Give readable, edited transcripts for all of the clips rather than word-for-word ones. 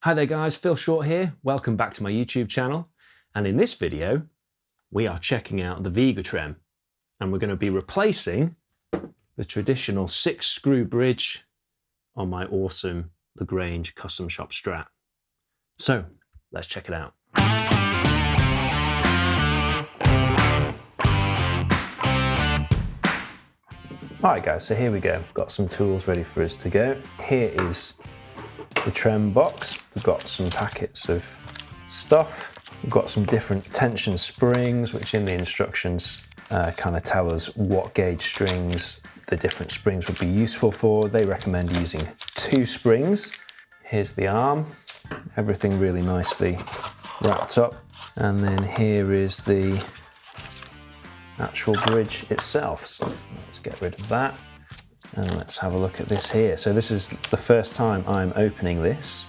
Hi there guys, Phil Short here. Welcome back to my YouTube channel. And in this video, we are checking out the Vega-Trem. And we're going to be replacing the traditional 6-screw bridge on my awesome Lagrange custom shop Strat. So let's check it out. Alright guys, so here we go. Got some tools ready for us to go. Here is the trem box. We've got some packets of stuff. We've got some different tension springs, which in the instructions kind of tell us what gauge strings the different springs would be useful for. They recommend using 2 springs. Here's the arm, everything really nicely wrapped up. And then here is the actual bridge itself. So let's get rid of that. And let's have a look at this here. So this is the first time I'm opening this,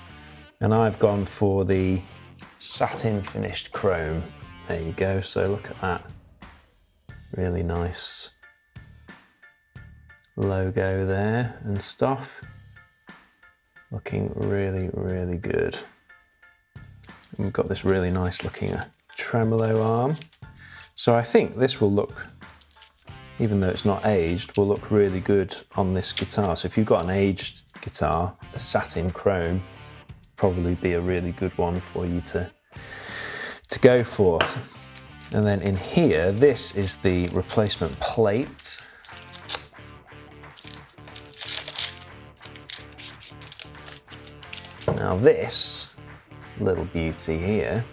and I've gone for the satin finished chrome. There you go, so look at that. Really nice logo there and stuff. Looking really, really good. And we've got this really nice looking tremolo arm. So I think this will look, even though it's not aged, will look really good on this guitar. So if you've got an aged guitar, the satin chrome probably be a really good one for you to go for. And then in here, this is the replacement plate. Now this little beauty here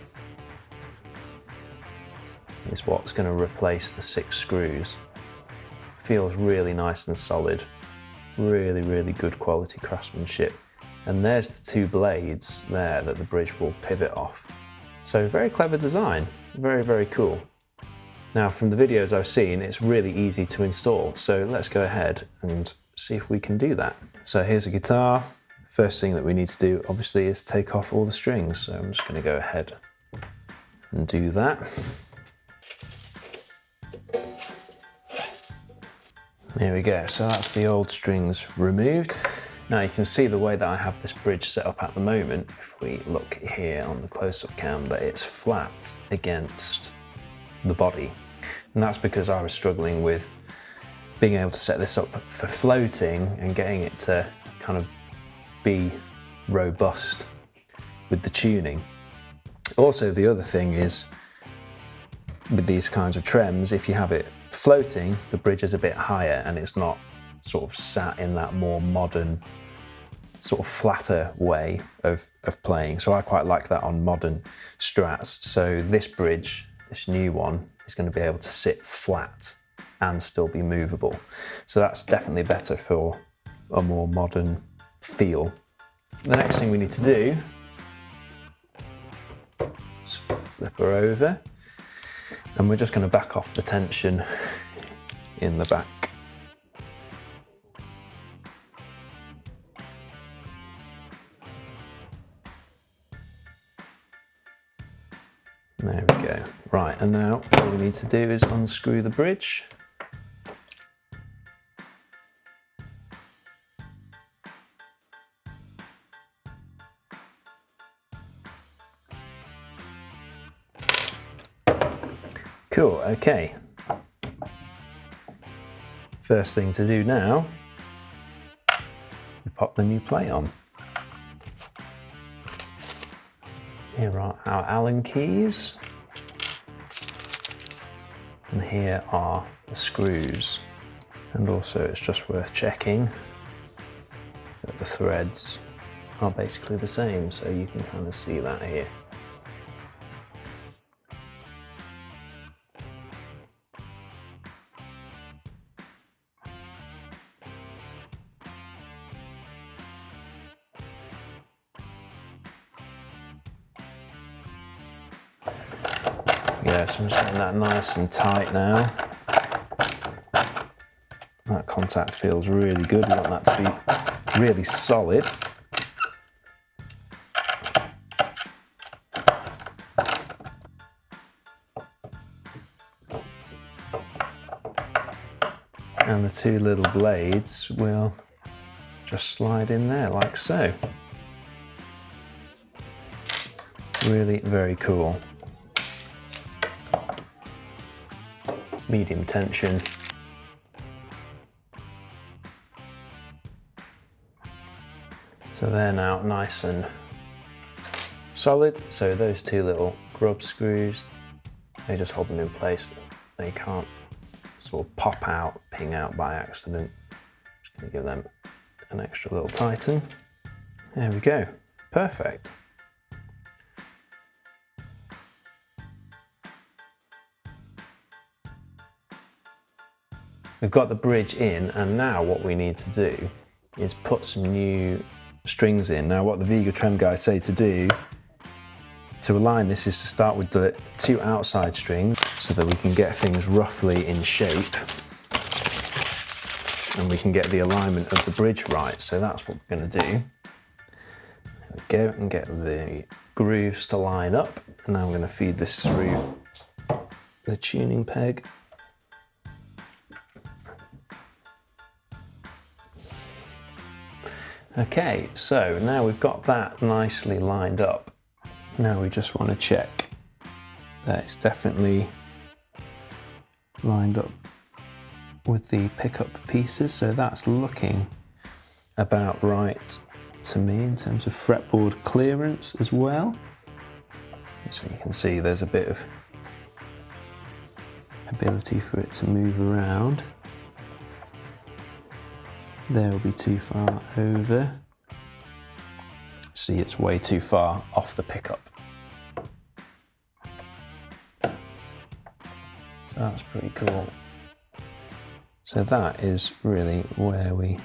is what's going to replace the 6 screws. Feels really nice and solid, really, really good quality craftsmanship. And there's the 2 blades there that the bridge will pivot off. So very clever design, very, very cool. Now from the videos I've seen, it's really easy to install. So let's go ahead and see if we can do that. So here's a guitar. First thing that we need to do obviously is take off all the strings. So I'm just going to go ahead and do that. There we go, so that's the old strings removed. Now you can see the way that I have this bridge set up at the moment, if we look here on the close-up cam, that it's flat against the body. And that's because I was struggling with being able to set this up for floating and getting it to kind of be robust with the tuning. Also, the other thing is, with these kinds of trems, if you have it floating, the bridge is a bit higher and it's not sort of sat in that more modern, sort of flatter way of playing. So I quite like that on modern Strats. So this bridge, this new one, is going to be able to sit flat and still be movable. So that's definitely better for a more modern feel. The next thing we need to do is flip her over. And we're just going to back off the tension in the back. There we go. Right, and now all we need to do is unscrew the bridge. Cool, okay. First thing to do now, we pop the new plate on. Here are our Allen keys. And here are the screws. And also it's just worth checking that the threads are basically the same, so you can kind of see that here. Yeah, so I'm just getting that nice and tight now. That contact feels really good. We want that to be really solid. And the 2 little blades will just slide in there like so. Really very cool. Medium tension. So they're now nice and solid. So those two little grub screws, they just hold them in place. They can't sort of pop out, ping out by accident. Just gonna give them an extra little tighten. There we go, perfect. We've got the bridge in, and now what we need to do is put some new strings in. Now what the Vega-Trem guys say to do to align this is to start with the two outside strings so that we can get things roughly in shape and we can get the alignment of the bridge right. So that's what we're going to do. There we go, and get the grooves to line up. And now I'm going to feed this through the tuning peg. Okay, so now we've got that nicely lined up. Now we just want to check that it's definitely lined up with the pickup pieces. So that's looking about right to me in terms of fretboard clearance as well. So you can see there's a bit of ability for it to move around. There will be too far over. See, it's way too far off the pickup. So that's pretty cool. So that is really where we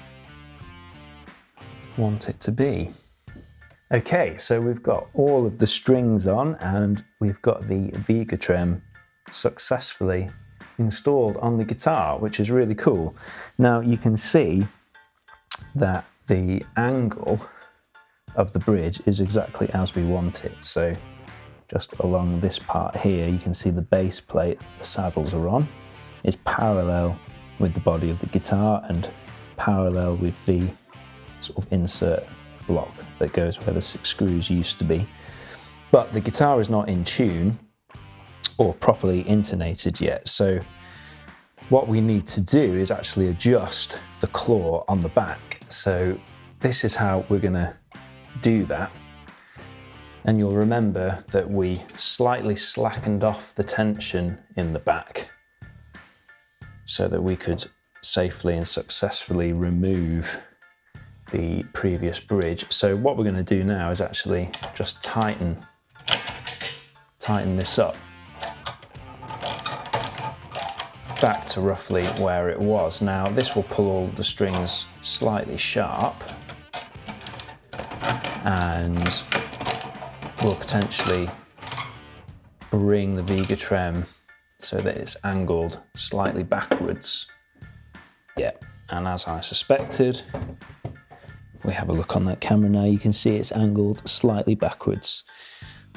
want it to be. Okay, so we've got all of the strings on and we've got the Vega-Trem successfully installed on the guitar, which is really cool. Now you can see that the angle of the bridge is exactly as we want it. So just along this part here, you can see the base plate the saddles are on is parallel with the body of the guitar and parallel with the sort of insert block that goes where the 6 screws used to be. But the guitar is not in tune or properly intonated yet. So what we need to do is actually adjust the claw on the back. So this is how we're going to do that. And you'll remember that we slightly slackened off the tension in the back so that we could safely and successfully remove the previous bridge. So what we're going to do now is actually just tighten this up back to roughly where it was. Now this will pull all the strings slightly sharp and will potentially bring the Vega-Trem so that it's angled slightly backwards. Yeah, and as I suspected, if we have a look on that camera now, you can see it's angled slightly backwards.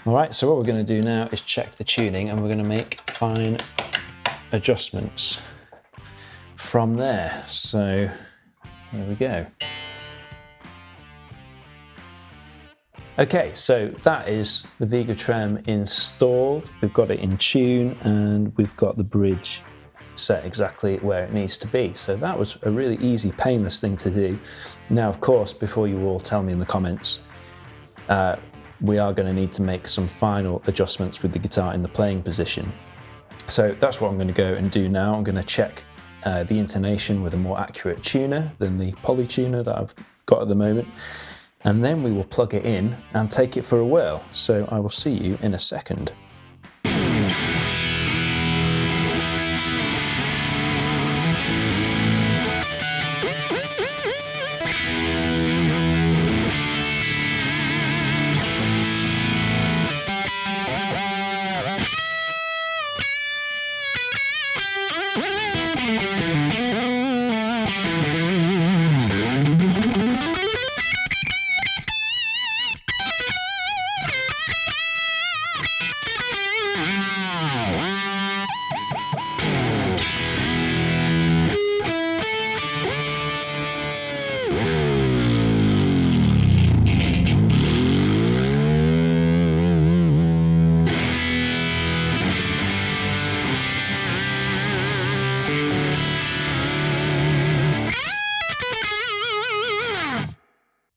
All right, so what we're going to do now is check the tuning and we're going to make fine adjustments from there. So here we go. Okay, so that is the Vega-Trem installed. We've got it in tune and we've got the bridge set exactly where it needs to be. So that was a really easy, painless thing to do. Now, of course, before you all tell me in the comments, we are going to need to make some final adjustments with the guitar in the playing position. So that's what I'm going to go and do now. I'm going to check the intonation with a more accurate tuner than the poly tuner that I've got at the moment. And then we will plug it in and take it for a whirl. So I will see you in a second.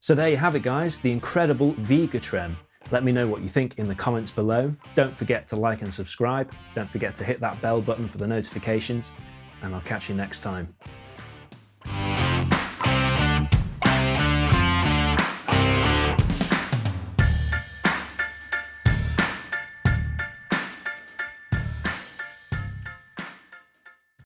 So there you have it guys, the incredible Vega-Trem. Let me know what you think in the comments below. Don't forget to like and subscribe. Don't forget to hit that bell button for the notifications, and I'll catch you next time.